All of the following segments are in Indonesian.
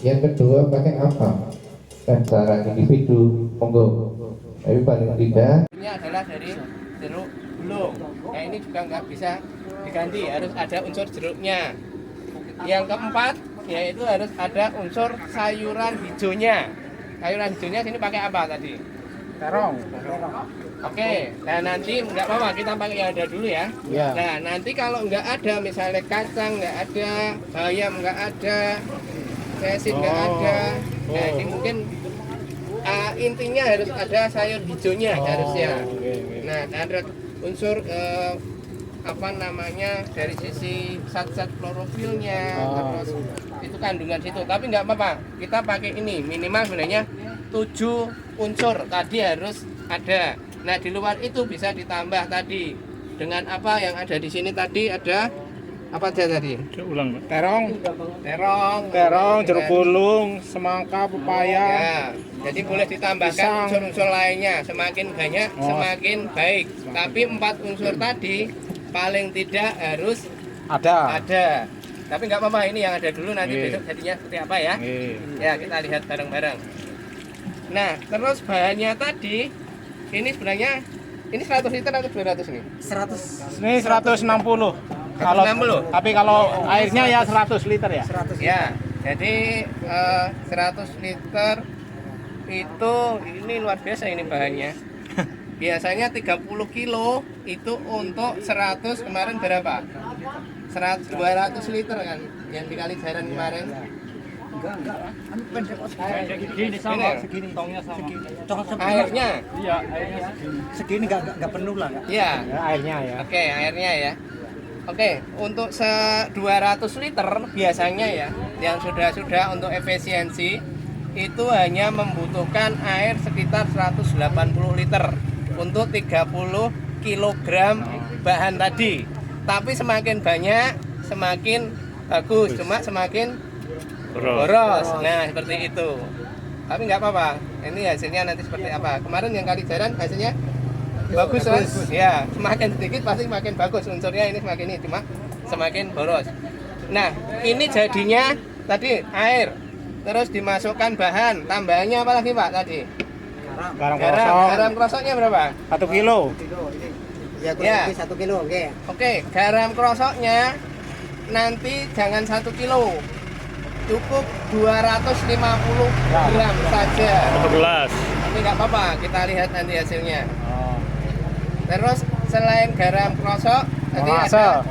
Yang kedua pakai apa? Kan secara individu, monggo. Tapi paling tidak ini adalah dari jeruk belum. Nah ini juga nggak bisa diganti, harus ada unsur jeruknya. Yang keempat yaitu harus ada unsur sayuran hijaunya. Sayuran hijaunya sini pakai apa tadi? Terong. Oke, nah nanti nggak apa-apa kita pakai yang ada dulu ya. Iya. Nah nanti kalau nggak ada misalnya kacang nggak ada, bayam nggak ada, sesin nggak ada, nah ini mungkin intinya harus ada sayur hijaunya harusnya. Nah ada unsur apa namanya dari sisi zat-zat klorofilnya, terus itu kandungan situ. Tapi nggak apa-apa, kita pakai ini minimal sebenarnya 7 unsur tadi harus ada. Nah di luar itu bisa ditambah tadi dengan apa yang ada di sini tadi ada apa aja tadi? Ulang, terong, Terong, jeruk gulung, semangka, pepaya. Ya, jadi boleh ditambahkan unsur-unsur lainnya. Semakin banyak, semakin baik. Tapi 4 unsur tadi paling tidak harus Ada. Tapi nggak apa-apa, ini yang ada dulu. Nanti besok jadinya seperti apa ya? Ya, kita lihat bareng-bareng. Nah, terus bahannya tadi ini sebenarnya ini 100 liter atau 200 nih? 100. Ini 160. 160. Tapi kalau airnya ya 100 liter ya. 100 ya. Jadi 100 liter itu ini luar biasa ini bahannya. Biasanya 30 kilo itu untuk 100 kemarin berapa? 200 liter kan yang dikali jaran kemarin. Segini sama, segini tongnya sama. Airnya? Iya, airnya segini nggak penuh lah. Iya. Ya, airnya ya. Oke, airnya ya. Oke, untuk 200 liter biasanya ya, yang sudah untuk efisiensi itu hanya membutuhkan air sekitar 180 liter untuk 30 kilogram bahan tadi. Tapi semakin banyak, semakin bagus, cuma semakin boros. Nah, seperti itu. Tapi nggak apa-apa. Ini hasilnya nanti seperti apa. Kemarin yang kali jaran hasilnya bagus kan? Ya, semakin sedikit pasti semakin bagus unsurnya ini semakin ini cuma semakin boros. Nah, ini jadinya tadi air. Terus dimasukkan bahan. Tambahannya apa lagi, Pak, tadi? Garam krosoknya berapa? 1 kilo. Ya. 1 kilo, oke. Oke, garam krosoknya nanti jangan 1 kilo. Cukup 250 gram saja. 11. Tapi nggak apa-apa, kita lihat nanti hasilnya. Terus selain garam krosok, tadi ada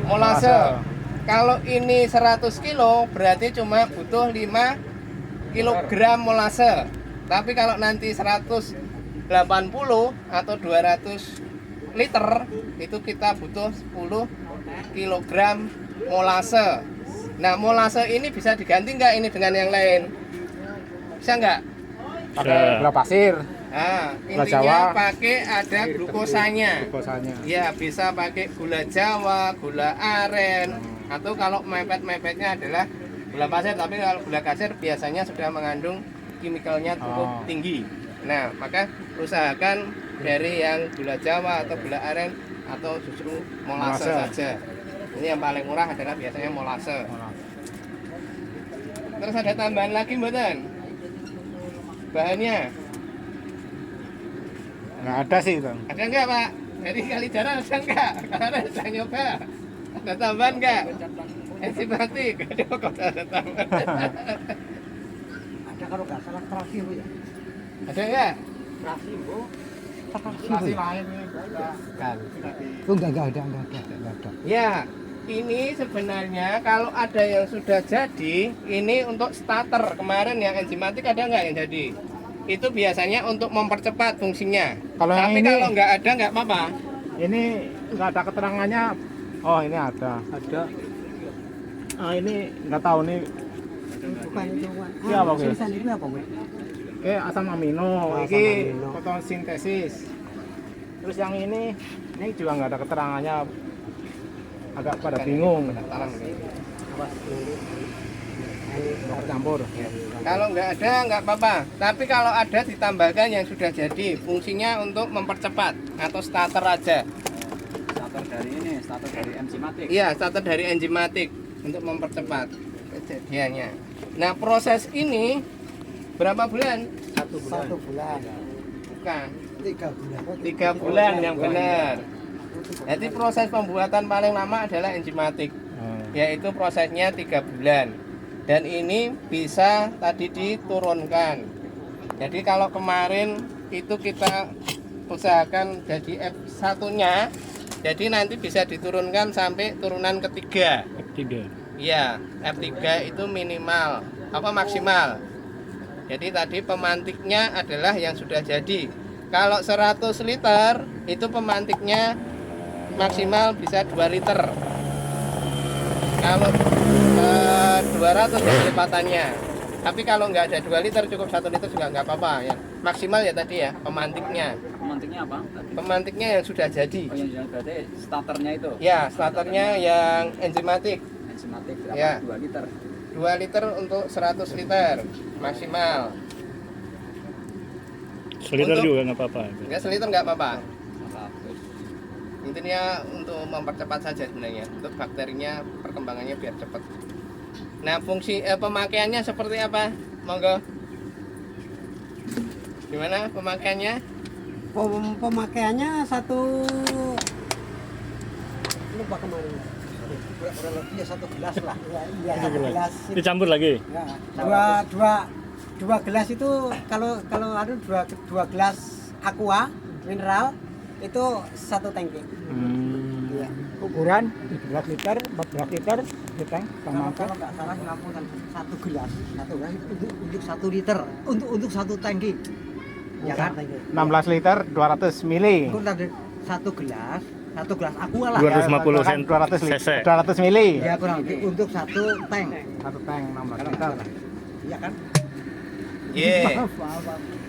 molase. Kalau ini 100 kilo berarti cuma butuh 5 kilogram molase. Tapi kalau nanti 180 atau 200 liter itu kita butuh 10 kilogram molase. Nah, molase ini bisa diganti nggak ini dengan yang lain? Bisa nggak? Pakai gula pasir. Nah, Gula intinya Jawa. pakai ada glukosanya. Glukosanya. Ya, bisa pakai gula Jawa, gula aren, atau kalau mepet-mepetnya adalah gula pasir. Tapi kalau gula pasir biasanya sudah mengandung kimikalnya cukup tinggi. Nah, maka usahakan dari yang gula Jawa atau gula aren atau justru molase saja. Ini yang paling murah adalah biasanya molase. Terus ada tambahan lagi mboten? Bahannya? Nggak ada sih, Bang. Ada enggak, Pak? Dari kali jaran ada enggak? Kalian sudah nyoba? Ada tambahan enggak? Enzimatik? Aduh, kok ada tambahan? Ada kalau nggak salah terasi, Bu ya. Ada enggak? Terasi, Bu. Terasi lain Kan. Oh, enggak ada. Ya, ini sebenarnya kalau ada yang sudah jadi, ini untuk starter. Kemarin yang enzimatik ada nggak yang jadi? Itu biasanya untuk mempercepat fungsinya. Kalau yang Tapi ini- kalau nggak ada nggak apa-apa. Ini nggak ada keterangannya. Oh, ini ada. Ah, ini nggak tahu nih. Bukan itu, Pak. Iya, apa, Bu? Tulisan ini apa, Bu? Asam amino. Asam Ini amino. fotosintesis. Terus yang ini juga nggak ada keterangannya. Agak pada bingung. Campur. Kalau nggak ada nggak apa-apa. Tapi kalau ada ditambahkan yang sudah jadi. Fungsinya untuk mempercepat atau starter aja. Starter dari enzimatik. Iya, starter dari enzimatik untuk mempercepat kejadiannya. Nah, proses ini berapa bulan? 1 bulan. Bukan, 3 bulan. 3 bulan yang benar. Jadi proses pembuatan paling lama adalah enzimatik, yaitu prosesnya 3 bulan. Dan ini bisa tadi diturunkan. Jadi kalau kemarin itu kita usahakan jadi F1-nya, jadi nanti bisa diturunkan sampai turunan ketiga. F3. Iya, F3 itu minimal, maksimal. Jadi tadi pemantiknya adalah yang sudah jadi. Kalau 100 liter itu pemantiknya maksimal bisa 2 liter. Kalau 200 ya kelipatannya. Tapi kalau nggak ada 2 liter cukup 1 liter juga nggak apa-apa ya. Maksimal ya tadi ya pemantiknya. Pemantiknya apa? Tadi? Pemantiknya yang sudah jadi. Oh, yang berarti starternya itu. Ya, starternya yang enzimatik. Enzimatik berapa? Ya. 2 liter. 2 liter untuk 100 liter maksimal. Seliter Untuk- juga nggak apa-apa. Enggak seliter nggak apa-apa. 100. Intinya untuk mempercepat saja sebenarnya, untuk bakterinya perkembangannya biar cepat. Nah, fungsi pemakaiannya seperti apa? Monggo. Gimana pemakaiannya? Pemakaiannya satu lupa kemarin. Kurang lebih ya 1 gelas lah. Iya, 1 gelas. Dicampur lagi. Ya, dua gelas itu kalau ada dua gelas aqua mineral itu 1 tangki. Iya. Ukuran 13 liter, 14 liter di tank sama Kalau nggak salah 1 gelas untuk 1 liter untuk 1 tangki. Ya kan? 16 liter 200 mili. Itu tadi 1 gelas aqua lah. 250 Kan 200 cc. 200 mili. Ya kurang lebih untuk 1 tank. 1 tank 16 liter. Iya kan? Ye. Maaf.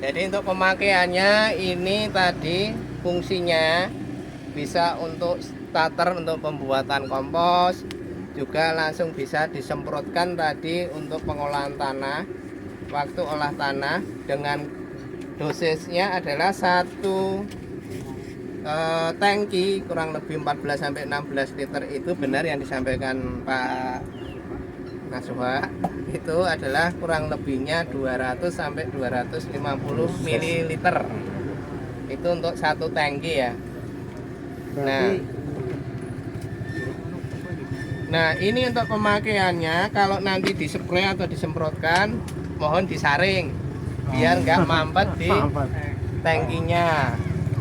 Jadi untuk pemakaiannya ini tadi fungsinya bisa untuk starter untuk pembuatan kompos, juga langsung bisa disemprotkan tadi untuk pengolahan tanah. Waktu olah tanah dengan dosisnya adalah 1 tangki kurang lebih 14 sampai 16 liter itu benar yang disampaikan Pak Nasuha, itu adalah kurang lebihnya 200 sampai 250 ml. Itu untuk 1 tangki ya. Nah, ini untuk pemakaiannya kalau nanti dispray atau disemprotkan mohon disaring biar nggak mampet di tangkinya.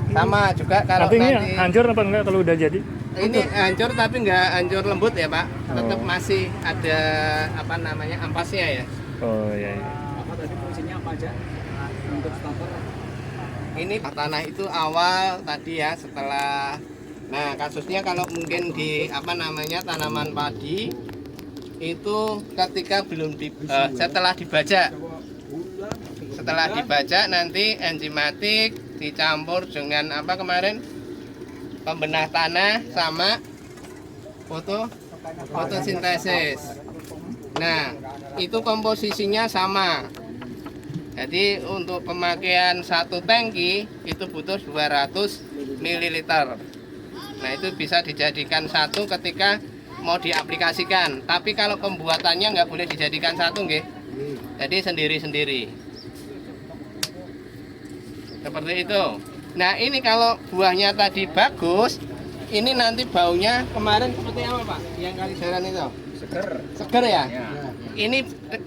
Sama juga kalau Tapi ini nanti hancur apa enggak kalau udah jadi? ini hancur tapi nggak hancur lembut ya Pak, tetap Oh. masih ada ampasnya ya. Oh iya. Apa tadi fungsinya apa aja? Untuk starter. Ini tanah itu awal tadi ya, setelah kasusnya kalau mungkin di tanaman padi itu ketika belum setelah dibajak nanti enzimatik dicampur dengan pembenah tanah sama fotosintesis. Nah, itu komposisinya sama. Jadi untuk pemakaian 1 tangki itu butuh 200 ml. Nah, itu bisa dijadikan 1 ketika mau diaplikasikan. Tapi kalau pembuatannya nggak boleh dijadikan 1 nggih. Jadi sendiri-sendiri. Seperti itu. Nah, ini kalau buahnya tadi bagus, ini nanti baunya kemarin seperti apa Pak? Yang kalijaran itu? Seger. Seger ya? Ya.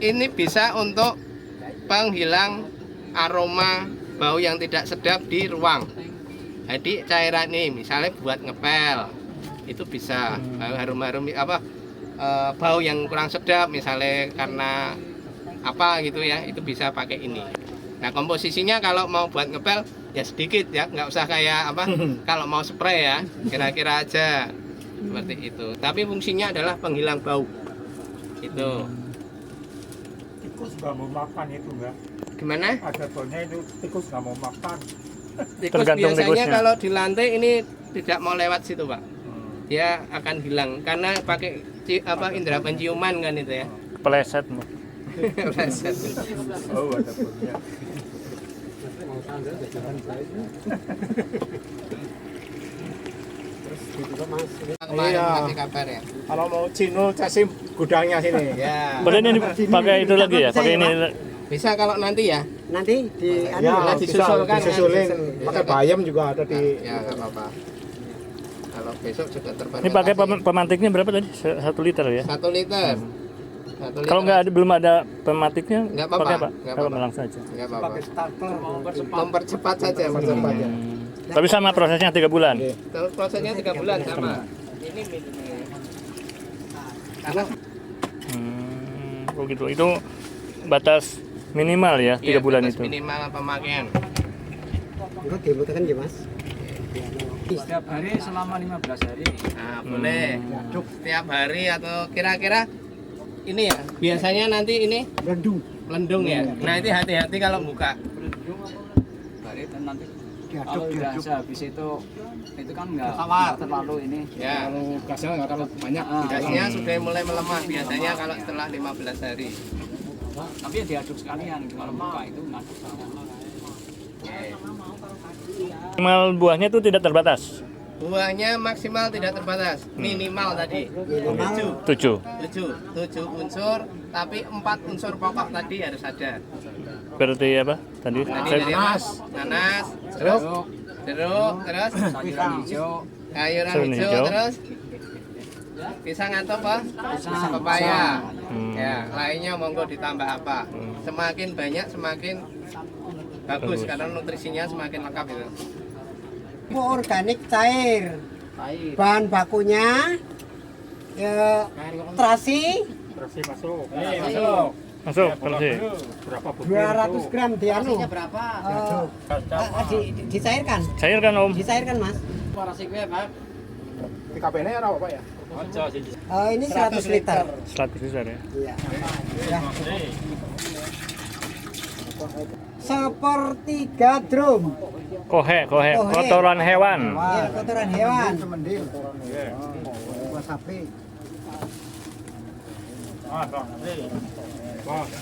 Ini bisa untuk penghilang aroma bau yang tidak sedap di ruang. Jadi cairan ini misalnya buat ngepel itu bisa harum-harum bau yang kurang sedap misalnya karena apa gitu ya, itu bisa pakai ini. Nah, komposisinya kalau mau buat ngepel ya sedikit ya, nggak usah kayak kalau mau spray ya, kira-kira aja seperti itu. Tapi fungsinya adalah penghilang bau. Itu. Tikus nggak mau makan itu enggak. Gimana? Ada baunya itu tikus nggak mau makan. Tikus Tergantung biasanya tikusnya. kalau di lantai ini tidak mau lewat situ Pak, dia akan hilang karena pakai indera penciuman kan itu ya. Kepleset. Oh, ada baunya. juga mas. Kemarin Iya. kasih kabar ya. Kalau mau Cino casim gudangnya sini. Ya. Berarti ini pakai itu lagi ya? Pakai ini Bisa kalau nanti ya. Nanti di Ya, disusul kan, disusulin. disusul. Pakai bayam juga ada di. Ya nggak apa-apa. Kalau besok sudah terbatas. ini pakai pemantiknya berapa tadi? 1 liter ya? 1 liter. 1 liter. Kalau nggak ada, belum ada pematiknya, Nggak apa-apa, pakai apa? nggak Kalau apa-apa. langsung aja. Nggak apa-apa. pakai starter. Mempercepat saja. Mempercepat ya. Tapi sama prosesnya 3 bulan. Oke. Terus prosesnya 3 bulan sama. Ini karena Oh gitu. Itu batas minimal ya 3 bulan batas itu. minimal pemakaian. Enggak dibutuhkan ya mas. Setiap hari selama 15 hari. Nah, boleh. Setiap hari atau kira-kira ini ya. Biasanya nanti ini melendung ya. Nah, itu hati-hati kalau buka. Hari dan nanti Diaduk, kalau udah diaduk. habis itu kan nggak Tawar. terlalu ini. Ya. Kalau gasnya nggak terlalu banyak. Gasnya sudah mulai melemah biasanya kalau setelah 15 hari. Tapi ya diaduk sekalian kalau buka itu ngaduk. Minimal buahnya itu tidak terbatas. Buahnya maksimal tidak terbatas. Minimal tadi. 7 unsur, tapi 4 unsur pokok tadi harus ada. Berarti apa? Tadi Tadi saya dari nanas, jeruk, terus Sayuran hijau, sayuran Sayuran hijau, hijau. terus pisang atau apa? Pepaya. Ya, lainnya monggo ditambah apa? Semakin banyak semakin bagus karena nutrisinya semakin lengkap itu. Pupuk organik cair. Bahan bakunya ya, terasi Masuk. masuk terus. 200 gram di anu. Berapa? Dicairkan. Cairkan Om. Dicairkan mas. Di KPN apa Pak ya? Ini 100 liter. 100 liter ya. Iya. Ya. Sepertiga drum. Kohe, Kohe. kotoran hewan. Ya, kotoran hewan. Sapi.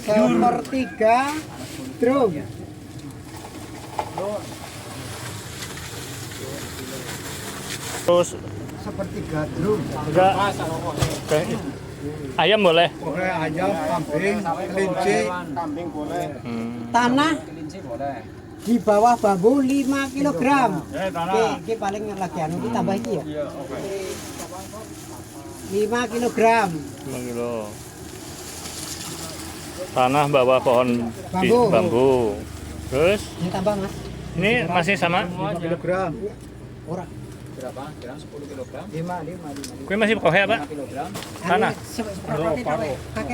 Sepertiga drum. Terus Sepertiga drum. enggak ayam boleh. Boleh ayam, kambing, kelinci. Kambing boleh. Tanah kelinci boleh. di bawah bambu 5 kg. Oke, paling lagi anu ditambah iki ya. 5 kg. 5 kilo. Tanah bawah pohon Bambu. bambu. Terus Ditambah Mas. ini masih sama? 5 kg. Ora Berapa? Kira 10 kg, 5. Kue masih kohe Pak? 5 kg. Tanah. Kakek.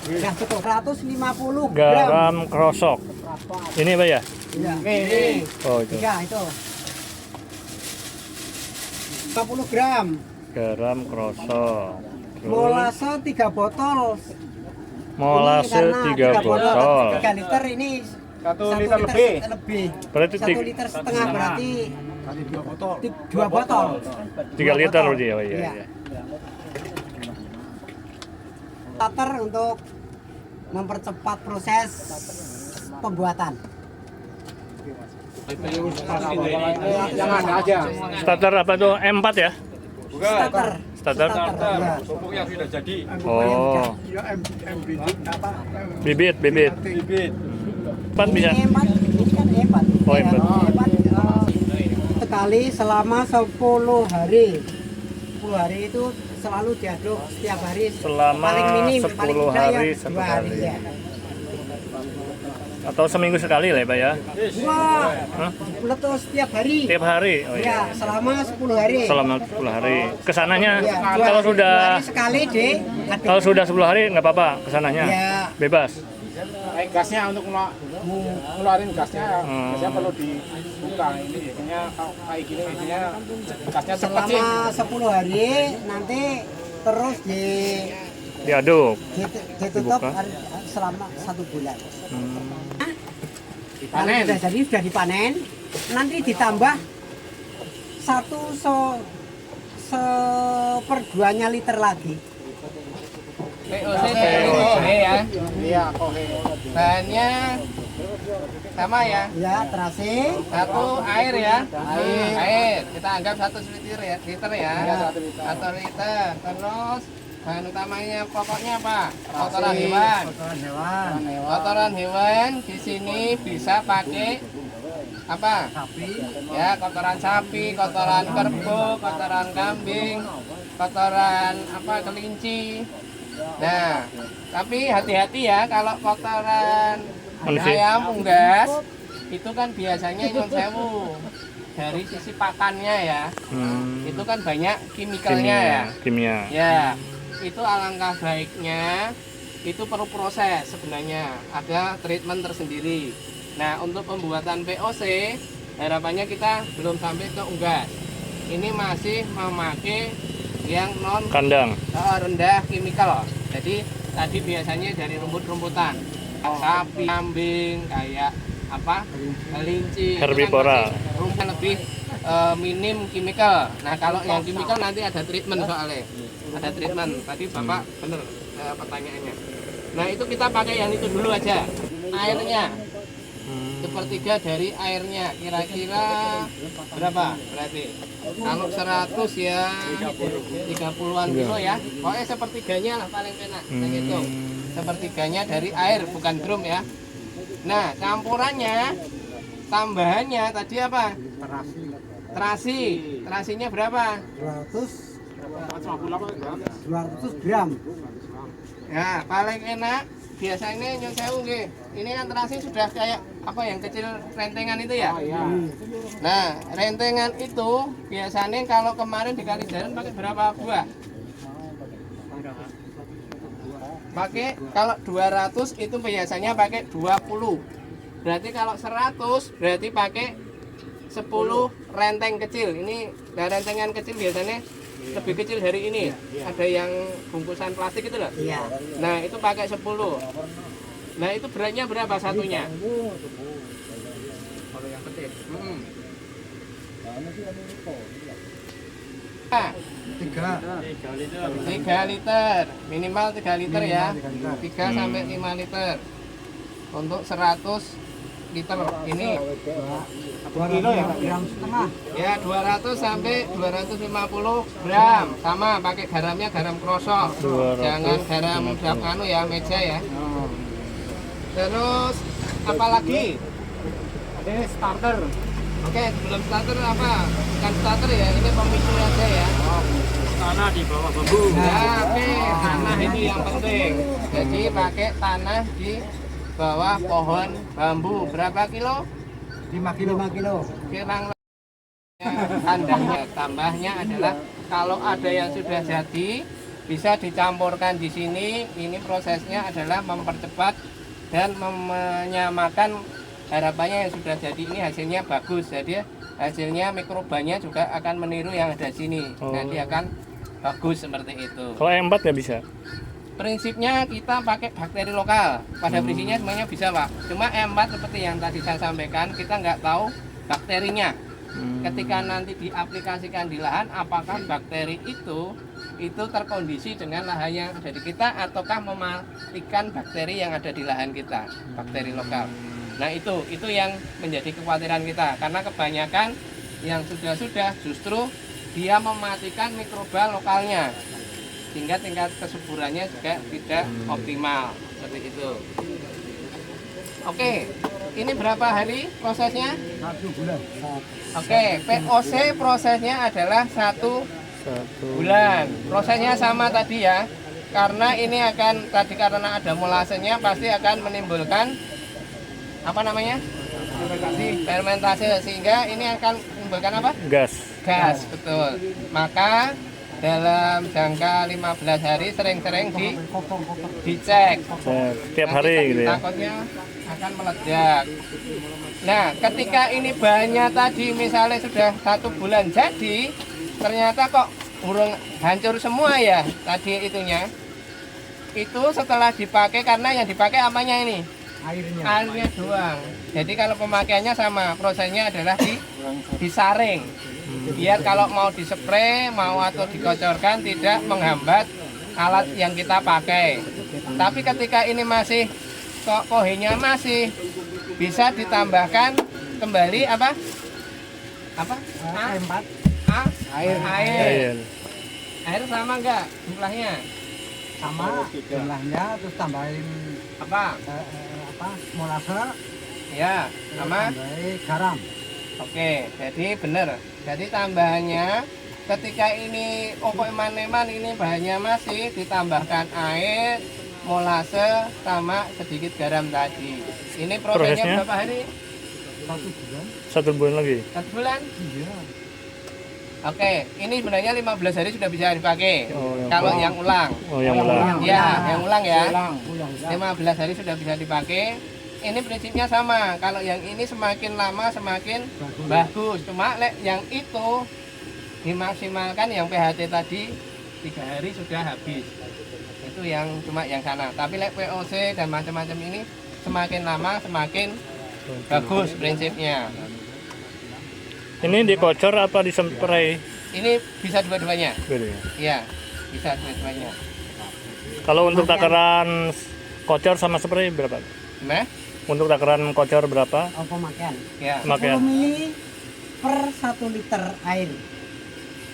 Nah, cukup 150 gram. Garam krosok. Ini Pak ya? Iya. Ini. Oh itu. 3 itu. 40 gram. Garam krosok. Terus Molase 3 botol. molase Ini karena 3 botol. 3 liter ini 1 liter lebih. Berarti 1 liter setengah berarti 2 botol. 3 liter berarti ya Pak ya. Iya. Iya. Starter untuk mempercepat proses pembuatan. Yang ada aja. Starter apa tuh? M4 ya? Starter. Starter. Ya. Pupuk yang sudah jadi. Oh. Bibit. 4 bisa. Ini empat, ini kan empat. Oh, Ya, empat. empat, sekali selama 10 hari. 10 hari itu selalu diaduk setiap hari. Selama paling minim, 10 paling mudah ya, hari, 2 satu hari. kali. Ya. Atau seminggu sekali lah ya Pak ya? Wah, Hah? meletus setiap hari. Tiap hari? Oh Ya, iya. selama 10 hari. Selama 10 hari. Kesananya Ya, kalau 2 sudah hari sekali deh. kalau sudah 10 hari nggak apa-apa kesananya? Ya. Bebas? Gasnya untuk ngeluarin gasnya, biasanya perlu dibuka. Ini biasanya kalau kayak gini biasanya gasnya cepat sih. Selama 10 hari nanti terus Diaduk? ditutup Dibuka. selama 1 bulan. Dipanen. Kalau sudah jadi sudah dipanen, nanti ditambah 1/2 liter lagi. VOC ya. Iya, kohe. Bahannya sama ya. Ya, terasi. Satu air ya. Air. Kita anggap 1 liter ya. Liter ya. 1 liter. Terus bahan utamanya pokoknya apa? Kotoran hewan. Kotoran hewan. Kotoran hewan di sini bisa pakai apa? Sapi. Ya, kotoran sapi, kotoran kerbau, kotoran kambing, kotoran apa kelinci. Nah, tapi hati-hati ya kalau kotoran Manusia. ayam unggas itu kan biasanya nyun sewu dari sisi pakannya ya. Itu kan banyak kimikalnya ya. Kimia. Ya, itu alangkah baiknya itu perlu proses sebenarnya, ada treatment tersendiri. Nah, untuk pembuatan POC harapannya kita belum sampai ke unggas. Ini masih memakai yang non Kandang. rendah kimikal. Jadi tadi biasanya dari rumput-rumputan, sapi, kambing, kayak apa, kelinci. Herbivora. Rumput lebih minim kimikal. Nah, kalau yang kimikal nanti ada treatment soalnya. Ada treatment. Tadi Bapak bener pertanyaannya. Nah, itu kita pakai yang itu dulu aja. Airnya sepertiga dari airnya, kira-kira berapa berarti? Kalau 100 ya 30-an kilo ya. Pokoknya sepertiganya lah paling enak. Kita hitung. Sepertiganya dari air, bukan drum ya. Nah, campurannya, tambahannya tadi apa? Terasi. Terasinya berapa? 200 gram. Ya, paling enak biasanya nyun sewu nggih. Ini kan terasi sudah kayak apa yang kecil rentengan itu ya? Nah, rentengan itu biasanya kalau kemarin di Kalijaran pakai berapa buah? Pakai kalau 200 itu biasanya pakai 20. Berarti kalau 100 berarti pakai 10 renteng kecil. Ini nah, rentengan kecil biasanya lebih kecil dari ini. Ada yang bungkusan plastik itu loh. Iya. Nah, itu pakai 10. Nah, itu beratnya berapa satunya? Kalau yang kecil. Nah, 3 liter. Minimal 3 liter ya. 3 sampai 5 liter. Untuk 100 liter ini 2 kilo ya, gram setengah. ya 200 sampai 250 gram. Sama pakai garamnya garam krosok. 200, Jangan garam anu ya, meja ya. Terus apalagi? Ini starter. Oke, sebelum starter apa? Bukan starter ya, ini pemicu aja ya. Tanah di bawah bambu. Nah, oke, tanah ini yang penting. Jadi pakai tanah di bawah pohon bambu. Berapa kilo? 5 kilo. Kirang kandangnya. Tambahnya adalah kalau ada yang sudah jadi bisa dicampurkan di sini. Ini prosesnya adalah mempercepat dan menyamakan. Harapannya yang sudah jadi ini hasilnya bagus. Jadi hasilnya mikrobanya juga akan meniru yang ada di sini. Nanti akan bagus seperti itu. Kalau embat nggak bisa. Prinsipnya kita pakai bakteri lokal. Pada prinsipnya semuanya bisa, Pak. Cuma embat seperti yang tadi saya sampaikan, kita nggak tahu bakterinya. Ketika nanti diaplikasikan di lahan, apakah bakteri itu terkondisi dengan lahan yang ada di kita, ataukah mematikan bakteri yang ada di lahan kita, bakteri lokal. Nah, itu yang menjadi kekhawatiran kita, karena kebanyakan yang sudah justru dia mematikan mikroba lokalnya, sehingga tingkat kesuburannya juga tidak optimal seperti itu. Oke, ini berapa hari prosesnya? 1 bulan. Oke, POC prosesnya adalah 1 bulan. Prosesnya sama tadi ya, karena ini akan karena ada molasenya pasti akan menimbulkan apa namanya? Fermentasi, sehingga ini akan menimbulkan apa? Gas, betul. Maka dalam jangka 15 hari sering-sering dicek. Tiap hari gitu ya. Takutnya akan meledak. Nah, ketika ini bahannya tadi misalnya sudah 1 bulan jadi, ternyata kok burung hancur semua ya tadi itunya. Itu setelah dipakai, karena yang dipakai apanya ini? Airnya doang. Jadi kalau pemakaiannya sama, prosesnya adalah disaring. Biar kalau mau dispray, mau atau dikocorkan tidak menghambat alat yang kita pakai. Tapi ketika ini masih kohenya masih bisa ditambahkan kembali apa? R4 Air. Air sama enggak jumlahnya? sama jumlahnya, terus tambahin Apa? molase, Ya, sama. tambahin garam. Oke, jadi benar. Jadi tambahannya ketika ini pokok eman-eman ini bahannya masih ditambahkan air, molase sama sedikit garam tadi. Ini prosesnya Prosesnya? berapa hari? 1 bulan lagi. 1 bulan? Iya. Oke, ini sebenarnya 15 hari sudah bisa dipakai. Oh, yang Kalau ulang. yang ulang. Oh, yang ulang. Ya, yang ulang ya. Ulang. 15 hari sudah bisa dipakai. Ini prinsipnya sama. Kalau yang ini semakin lama semakin bagus. Cuma yang itu dimaksimalkan yang PHT tadi 3 hari sudah habis. Itu yang cuma yang sana. Tapi VOC dan macam-macam ini semakin lama semakin bagus prinsipnya. Ini dikocor apa dispray? Ini bisa dua-duanya. Gitu ya. Iya, bisa dua-duanya. Kalau untuk takaran kocor sama spray berapa? Gimana? Untuk takaran kocor berapa? Pemakaian Ya. 10 Pemakaian mili per 1 liter air.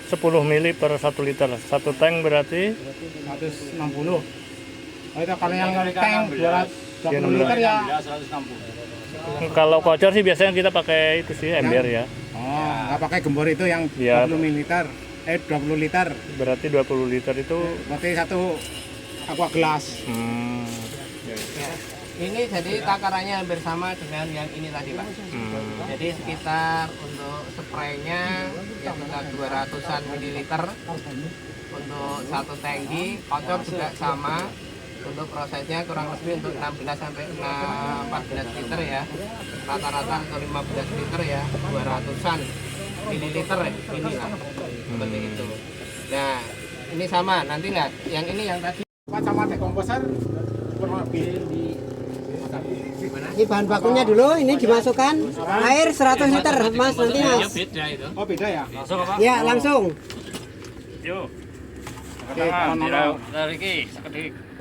10 mili per 1 liter. 1 tank berarti 160. Oh, itu kalau yang tank 220 liter ya. kalau kocor sih biasanya kita pakai itu sih ember ya. Oh, nggak pakai gembor itu yang Iya. 20 ml. 20 liter. Berarti 20 liter itu Berarti satu aqua gelas. Ini jadi takarannya hampir sama dengan yang ini tadi, Pak. Jadi sekitar untuk spraynya ya sekitar 200-an mililiter untuk 1 tangki. Kocor juga sama. Untuk prosesnya kurang lebih untuk 16 sampai 14 liter ya. Rata-rata untuk 15 liter ya 200-an mililiter ya. Inilah seperti itu. Nah, ini sama. Nanti lah yang ini yang tadi Pak sama dekomposer kurang lebih di Ini bahan bakunya dulu, ini dimasukkan air 100 liter, Mas, nanti Mas. Beda itu. Oh, beda ya? Ya, langsung. yuk. Oke, kalau Dari iki sekedhik.